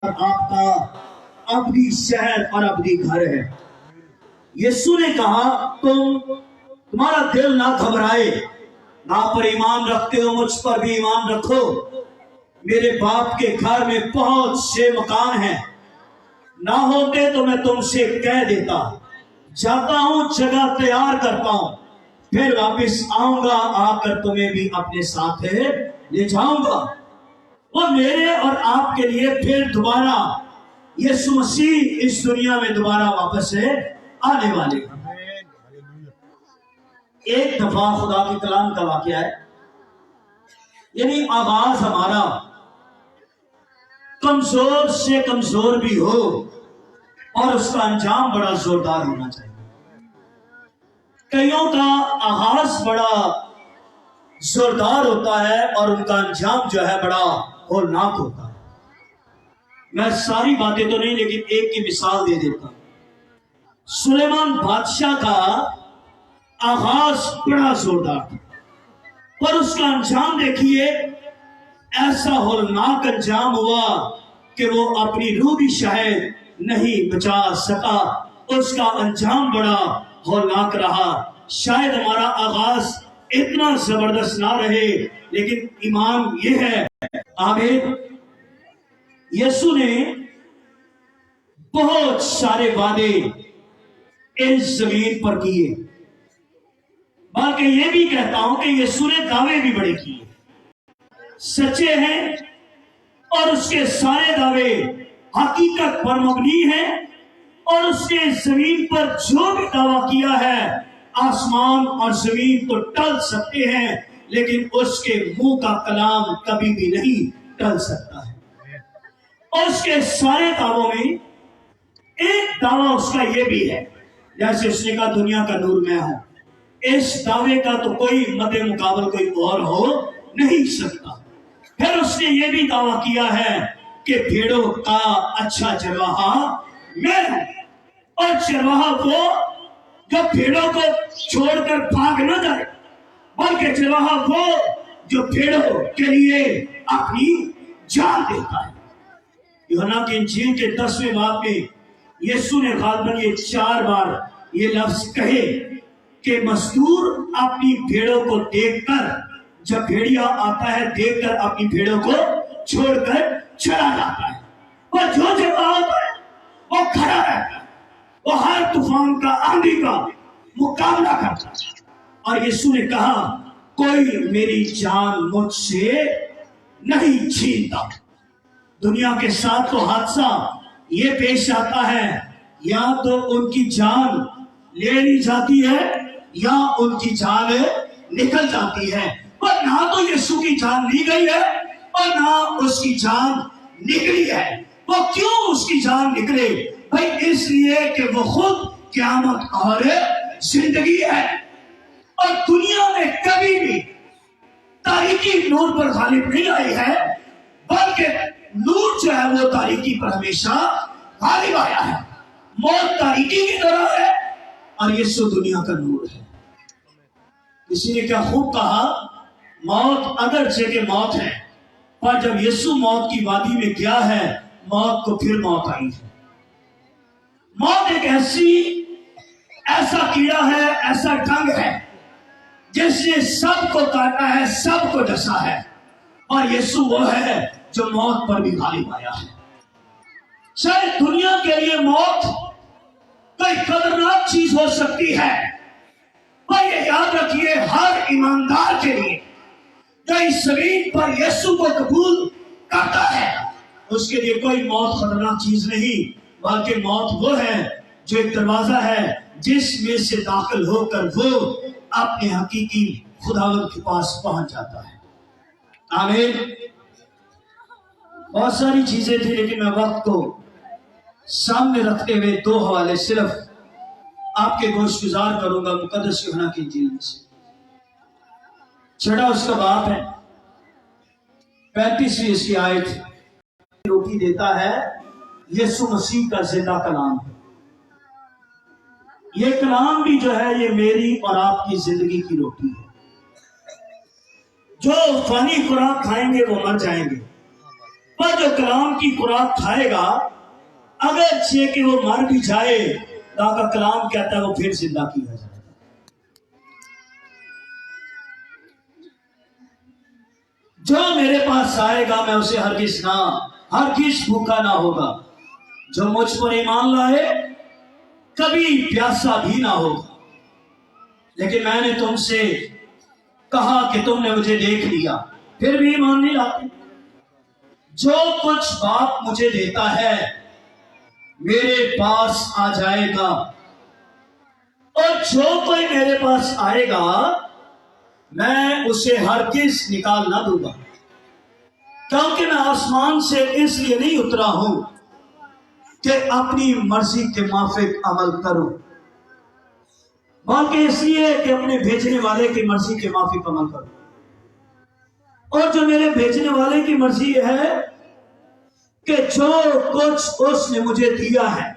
آپ کا ابدی شہر اور ابدی گھر ہے۔ یسوع نے کہا تمہارا دل نہ گھبرائے، نہ پر ایمان رکھتے ہو مجھ پر بھی ایمان رکھو، میرے باپ کے گھر میں بہت سے مکان ہیں، نہ ہوتے تو میں تم سے کہہ دیتا، جاتا ہوں جگہ تیار کرتا ہوں، پھر واپس آؤں گا، آ کر تمہیں بھی اپنے ساتھ لے جاؤں گا۔ وہ میرے اور آپ کے لیے پھر دوبارہ یسوع مسیح اس دنیا میں دوبارہ واپس آنے والے ہیں۔ ایک دفعہ خدا کے کلام کا واقعہ ہے، یعنی آغاز ہمارا کمزور سے کمزور بھی ہو اور اس کا انجام بڑا زوردار ہونا چاہیے۔ کئیوں کا آغاز بڑا زوردار ہوتا ہے اور ان کا انجام جو ہے بڑا ہولناک ہوتا ہے۔ میں ساری باتیں تو نہیں لیکن ایک کی مثال دے دیتا ہوں۔ سلیمان بادشاہ کا آغاز بڑا زوردار تھا، پر اس کا انجام دیکھیے، ایسا ہولناک انجام ہوا کہ وہ اپنی روح بھی شاید نہیں بچا سکا۔ اس کا انجام بڑا ہولناک رہا۔ شاید ہمارا آغاز اتنا زبردست نہ رہے، لیکن ایمان یہ ہے، آمین، یسوع نے بہت سارے وعدے اس زمین پر کیے، بلکہ یہ بھی کہتا ہوں کہ یسوع نے دعوے بھی بڑے کیے، سچے ہیں، اور اس کے سارے دعوے حقیقت پر مبنی ہیں، اور اس نے زمین پر جو بھی دعویٰ کیا ہے، آسمان اور زمین تو ٹل سکتے ہیں لیکن اس کے منہ کا کلام کبھی بھی نہیں ٹل سکتا ہے۔ اور اس کے سارے دعووں میں ایک دعویٰ اس کا یہ بھی ہے، جیسے اس نے کہا دنیا کا نور میں ہوں، اس دعوے کا تو کوئی مد مقابل کوئی اور ہو نہیں سکتا۔ پھر اس نے یہ بھی دعویٰ کیا ہے کہ بھیڑوں کا اچھا چرواہا میں ہوں، اور چرواہا وہ جو بھیڑوں کو چھوڑ کر بھاگ نہ جائے، بلکہ چرواہا وہ جو بھیڑوں کے لیے اپنی جان دیتا ہے۔ یوحنا کی انجیل کے 10ویں باب میں یسوع نے غالباً یہ 4 بار یہ لفظ کہے کہ مزدور اپنی بھیڑوں کو دیکھ کر، جب بھیڑیا آتا ہے دیکھ کر اپنی بھیڑوں کو چھوڑ کر چلا جاتا ہے، اور جو چرواہا ہوتا ہے وہ کھڑا رہتا ہے، وہ ہر طوفان کا، آندھی کا مقابلہ کرتا ہے۔ اور یسوع نے کہا کوئی میری جان مجھ سے نہیں چھینتا۔ دنیا کے ساتھ تو حادثہ یہ پیش آتا ہے، یا تو ان کی جان لے لی جاتی ہے یا ان کی جان نکل جاتی ہے، پر نہ تو یسوع کی جان لی گئی ہے اور نہ اس کی جان نکلی ہے۔ وہ کیوں اس کی جان نکلے؟ بھائی اس لیے کہ وہ خود قیامت اور زندگی ہے، اور دنیا میں کبھی بھی تاریکی نور پر غالب نہیں آئی ہے، بلکہ نور جو ہے وہ تاریکی پر ہمیشہ غالب آیا ہے۔ موت تاریکی کی طرح ہے اور یسوع دنیا کا نور ہے۔ کسی نے کیا خوب کہا، موت اگرچہ کہ موت ہے، پر جب یسوع موت کی وادی میں گیا ہے، موت کو پھر موت آئی ہے۔ موت ایک ایسا کیڑا ہے، ایسا ڈنگ ہے جس نے سب کو کاٹا ہے، سب کو ڈسا ہے، اور یسوع وہ ہے جو موت پر بھی غالب آیا ہے۔ شاید دنیا کے لیے موت کوئی خطرناک چیز ہو سکتی ہے، پر یہ یاد رکھیے ہر ایماندار کے لیے جو اس زمین پر یسوع کو قبول کرتا ہے، اس کے لیے کوئی موت خطرناک چیز نہیں، بلکہ موت وہ ہے جو ایک دروازہ ہے جس میں سے داخل ہو کر وہ اپنے حقیقی خداوند کے پاس پہنچ جاتا ہے۔ آمین۔ بہت ساری چیزیں تھیں لیکن میں وقت کو سامنے رکھتے ہوئے 2 حوالے صرف آپ کے گوش گزار کروں گا مقدس یوحنا کی انجیل میں سے۔ 6 اس کا باب ہے، 35ویں اس کی آیت، روٹی دیتا ہے یسوع مسیح کا زندہ کلام ہے۔ یہ کلام بھی جو ہے یہ میری اور آپ کی زندگی کی روٹی ہے۔ جو فانی خوراک کھائیں گے وہ مر جائیں گے، پر جو کلام کی خوراک کھائے گا اگرچہ کہ وہ مر بھی جائے اللہ کا کلام کہتا ہے وہ پھر زندہ کیا جائے گا. جو میرے پاس آئے گا میں اسے ہرگز بھوکا نہ ہوگا. جو مجھ پر ایمان لائے کبھی پیاسا بھی نہ ہوگا. لیکن میں نے تم سے کہا کہ تم نے مجھے دیکھ لیا پھر بھی ایمان نہیں لاتے. جو کچھ باپ مجھے دیتا ہے میرے پاس آ جائے گا اور جو کوئی میرے پاس آئے گا میں اسے ہرگز نکال نہ دوں گا. کیونکہ میں آسمان سے اس لیے نہیں اترا ہوں کہ اپنی مرضی کے موافق عمل کروں بلکہ اس لیے کہ اپنے بھیجنے والے کی مرضی کے موافق عمل کروں. اور جو میرے بھیجنے والے کی مرضی ہے کہ جو کچھ اس نے مجھے دیا ہے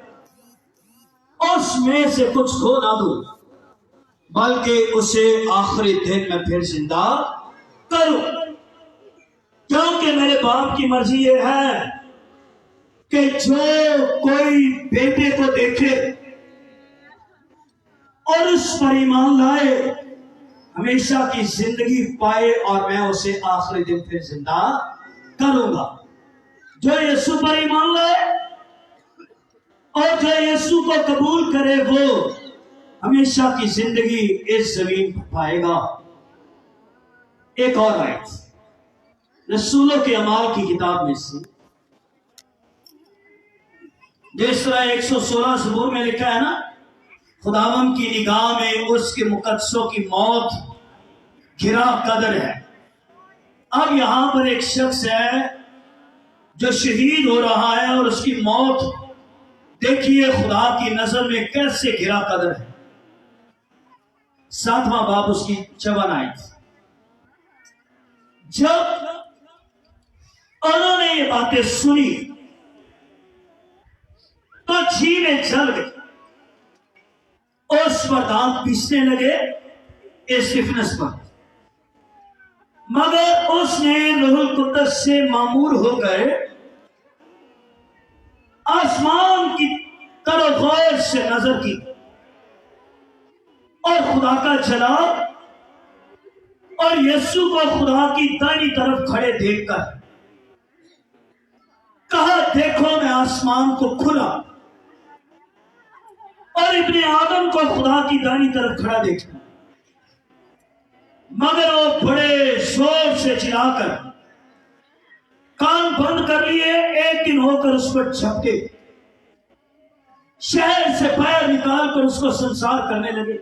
اس میں سے کچھ کھو نہ دوں بلکہ اسے آخری دن میں پھر زندہ کروں. کیونکہ میرے باپ کی مرضی یہ ہے کہ جو کوئی بیٹے کو دیکھے اور اس پر ایمان لائے ہمیشہ کی زندگی پائے اور میں اسے آخری دن پھر زندہ کروں گا. جو یسوع پر ایمان لائے اور جو یسوع کو قبول کرے وہ ہمیشہ کی زندگی اس زمین پر پائے گا. ایک اور آیت رسولوں کے اعمال کی کتاب میں سے جس طرح 116 زبور میں لکھا ہے نا خداوند کی نگاہ میں اس کے مقدسوں کی موت گرا قدر ہے. اب یہاں پر ایک شخص ہے جو شہید ہو رہا ہے اور اس کی موت دیکھیے خدا کی نظر میں کیسے گرا قدر ہے. 7واں باب اس کی 54 آیت. جب انہوں نے یہ باتیں سنی تو جھیلیں جل گئی اس پر دانت پیسنے لگے اسٹفنس پر. مگر اس نے روح القدس سے معمور ہو کر آسمان کی طرف غور سے نظر کی اور خدا کا جلال اور یسوع کو خدا کی دائیں طرف کھڑے دیکھ کر کہا دیکھو میں آسمان کو کھلا اور ابن آدم کو خدا کی دائیں طرف کھڑا دیکھا. مگر وہ بڑے شور سے چلا کر کان بند کر لیے ایک دن ہو کر اس پر جھپٹے شہر سے باہر نکال کر اس کو سنسار کرنے لگے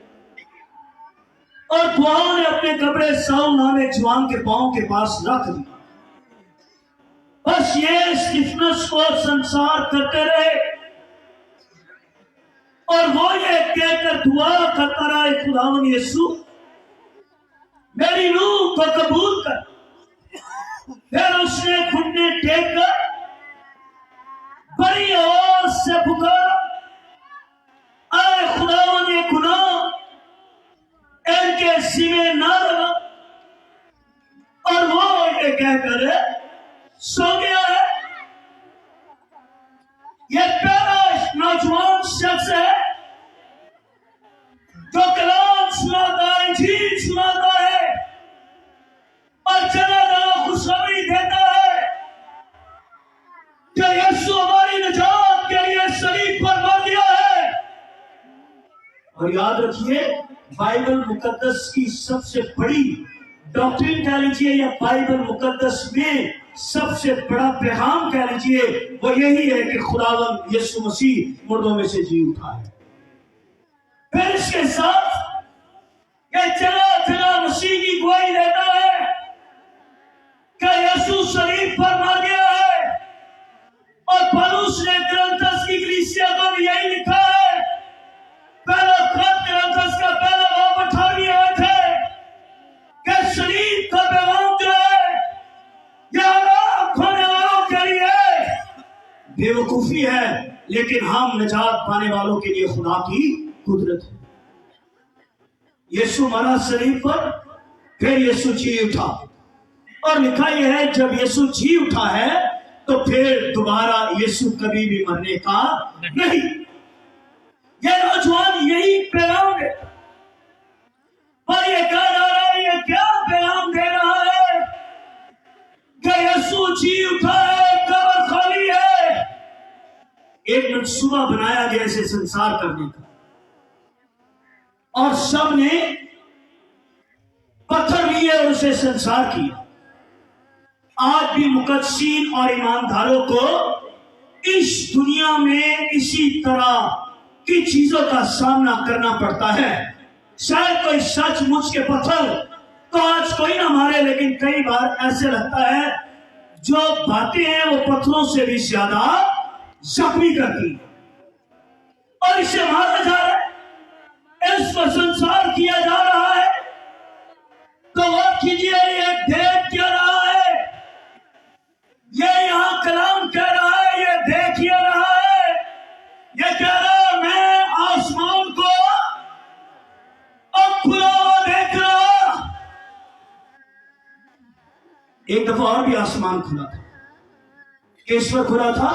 اور دعاؤں نے اپنے کپڑے ساؤل نامے جوان کے پاؤں کے پاس رکھ دیا. بس یہ اسٹفنس کو سنسار کرتے رہے اور وہ یہ کہہ کر دعا کرتا رہا خداوند یسوع میری روح کو قبول کر. پھر اس نے گھٹنے ٹیک کر بڑی آواز سے پکارا اے خداوند یہ گناہ ان کے سینے نہ لگا. اور وہ یہ کہہ کر سو گیا ہے. یہ پہلا نوجوان شخص ہے جو کلام سناتا ہے انجیل سناتا ہے اور جنازہ خوشخبری دیتا ہے کہ یسوع ہماری نجات کے لیے صلیب پر مر گیا ہے. اور یاد رکھیے بائبل مقدس کی سب سے بڑی ڈاکٹرین کہہ لیجیے یا بائبل مقدس میں سب سے بڑا پیغام کہہ لیجیے وہ یہی ہے کہ خداوند یسوع مسیح مردوں میں سے جی اٹھا ہے. پھر اس کے ساتھ یہ جگہ جگہ مسیح کی گواہی دیتا ہے کہ یسوع صلیب پر مر گیا ہے. اور پولس نے کرنتھس کی کلیسیا کو بھی یہی لکھا ہے. پہلا خط کرنتھس کا پہلا باب 18 آیت ہے کہ صلیب کا پیغام جو ہے یہ ہلاک ہونے والوں کے لیے بے وقوفی ہے لیکن ہم نجات پانے والوں کے لیے خدا کی قدرت ہے. یسوع مرا صلیب پر پھر یسوع جی اٹھا اور لکھا یہ ہے جب یسوع جی اٹھا ہے تو پھر دوبارہ یسوع کبھی بھی مرنے کا نہیں۔ یہ نوجوان یہی پیغام ہے، اور یہ کہہ رہا ہے، یہ کیا پیغام دے رہا ہے کہ یسوع جی اٹھا ہے، قبر خالی ہے۔ ایک منصوبہ بنایا گیا اسے سنسار کرنے کا، اور سب نے پتھر لیے اور اسے سنسار کیا۔ آج بھی مقدسین اور ایمانداروں کو اس دنیا میں اسی طرح کی چیزوں کا سامنا کرنا پڑتا ہے۔ شاید کوئی سچ مچ کے پتھر تو آج کوئی نہ مارے، لیکن کئی بار ایسے لگتا ہے جو باتیں ہیں وہ پتھروں سے بھی زیادہ زخمی کرتی، اور اسے مارا جا رہا ہے، اس پر سنسار کیا جا رہا ہے۔ تو غور کیجیے، یہ دیکھ کیا رہا ہے، یہ یہاں کلام کہہ رہا ہے، یہ دیکھ کیا رہا ہے، یہ کہہ رہا ہے میں آسمان کو اب کھلا ہوا دیکھ رہا۔ ایک دفعہ اور بھی آسمان کھلا تھا۔ کس پر کھلا تھا؟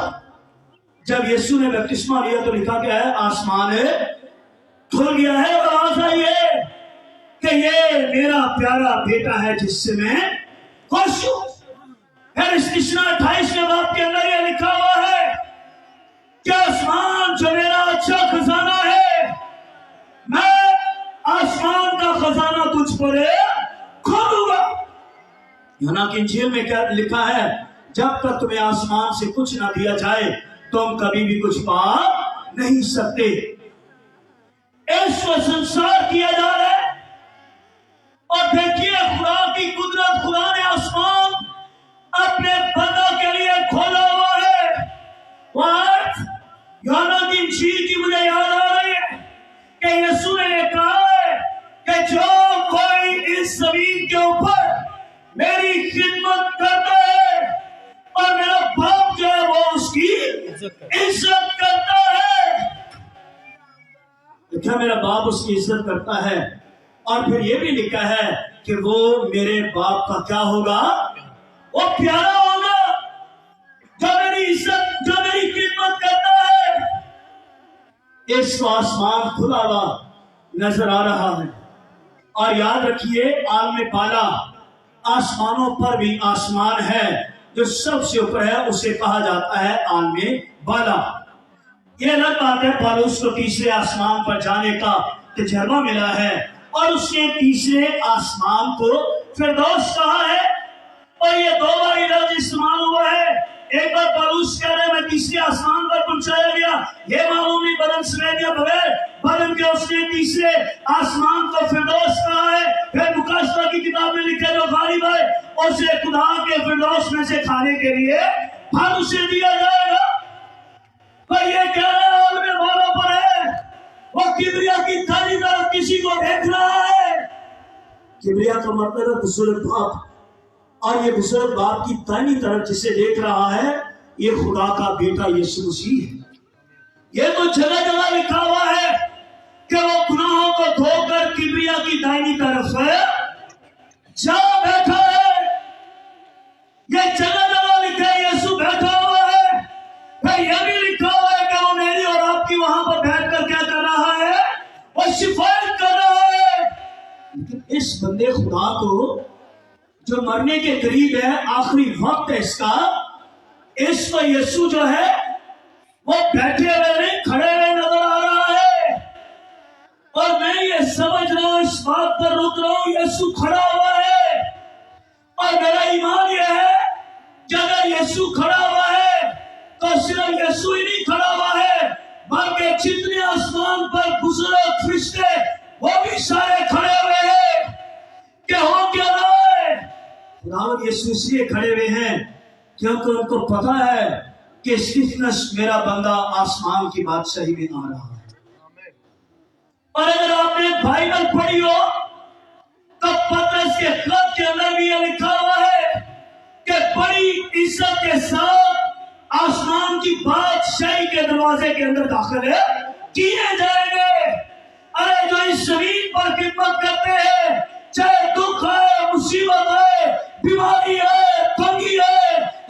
جب یسوع نے بپتسمہ لیا تو لکھا گیا ہے آسمان کھل گیا ہے، اور آواز آئی ہے کہ یہ میرا پیارا بیٹا ہے جس سے میں خوش ہوں۔ پھر استثنا 28 باب کے اندر یہ لکھا ہوا ہے کہ آسمان جو میرا اچھا خزانہ ہے، میں آسمان کا خزانہ تجھ پر کھولوں گا۔ یوحنا کی انجیل میں کیا لکھا ہے؟ جب تک تمہیں آسمان سے کچھ نہ دیا جائے تم کبھی بھی کچھ پا نہیں سکتے۔ اس کو سنسار کیا جا رہا ہے، اور دیکھیے خدا کی قدرت، خدا نے آسمان اپنے بندہ کے لیے کھولا ہوا ہے۔ وقت یوحنا کی انجیل کی مجھے یاد آ رہی ہے کہ یسوع نے یہ کہا ہے کہ جو کوئی اس زمین کے اوپر میری خدمت کرتا ہے، اور میرا باپ جو ہے وہ اس کی عزت کرتا ہے۔ کیا میرا باپ اس کی عزت کرتا ہے؟ اور پھر یہ بھی لکھا ہے کہ وہ میرے باپ کا کیا ہوگا؟ وہ پیارا ہوگا۔ جو میری عزت، جو میری خدمت کرتا ہے، اس کو آسمان کھلا ہوا نظر آ رہا ہے۔ اور یاد رکھیے، عالم بالا، آسمانوں پر بھی آسمان ہے، جو سب سے اوپر ہے اسے کہا جاتا ہے عالم بالا۔ یہ الگ بات ہے، پالوس کو تیسرے آسمان پر جانے کا تجربہ ملا ہے، اور اس نے تیسرے آسمان کو فردوس کہا ہے، اور یہ دو بار لفظ استعمال ہوا ہے۔ ایک بار پالوس کہہ رہے میں تیسرے آسمان پر پہنچایا گیا، یہ معلوم نہیں بدن سمیت یا بغیر بدن کے اس نے تیسرے آسمان کو فردوس کہا ہے۔ پھر مقاشفہ کی کتاب میں لکھا جو غالب ہے اسے خدا کے فردوس میں سے کھانے کے لیے پھل اسے دیا جائے گا۔ پر یہ کہہ رہا ہے عالم بالا پر ہے، وہ کبریا کی دائیں طرف کسی کو دیکھ رہا ہے۔ کبریا کا مطلب ہے بزرگ باپ، اور یہ بزرگ باپ کی دائیں طرف جسے دیکھ رہا ہے یہ خدا کا بیٹا یسوع مسیح ہے۔ یہ تو جگہ جگہ لکھا ہوا ہے کہ وہ گناہوں کو دھو کر کبریا کی دائیں طرف جا بیٹھا ہے۔ یہ جگہ جگہ لکھا ہے یسوع بیٹھا ہوا ہے۔ پھر یہ بھی لکھا ہوا ہے کہ وہ میری اور آپ کی وہاں پر بیٹھ کر کیا کر رہا ہے؟ وہ شفاعت کر رہا ہے۔ لیکن اس بندے خدا کو جو مرنے کے قریب ہے، آخری وقت ہے اس کا، اس کو یسوع جو ہے وہ بیٹھے ہوئے نہیں کھڑے ہوئے نظر آ رہا ہے۔ اور میں یہ سمجھ رہا ہوں، اس بات پر رک رہا ہوں، یسوع کھڑا ہوا ہے، اور میرا ایمان یہ ہے کہ اگر یسوع کھڑا ہوا ہے تو صرف یسوع ہی نہیں کھڑا ہوا ہے، بلکہ جتنے آسمان پر بزرگ فرشتے وہ بھی سارے کھڑے ہوئے ہیں۔ کہ ہو کیا رہا ہے؟ خداوند یسوع اس لیے کھڑے ہوئے ہیں کیونکہ ان کو پتا ہے کہ اسٹیفنس میرا بندہ آسمان کی بادشاہی میں آ رہا ہے۔ اور اگر آپ نے بائبل پڑھی ہو تو پترس کے خط کے اندر بھی یہ لکھا ہوا ہے کہ بڑی عزت کے ساتھ آسمان کی بادشاہی کے دروازے کے اندر داخل کیے جائیں گے۔ ارے جو اس زمین پر خدمت کرتے ہیں، چاہے دکھ ہے، مصیبت ہے، بیماری ہے، تنگی ہے،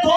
2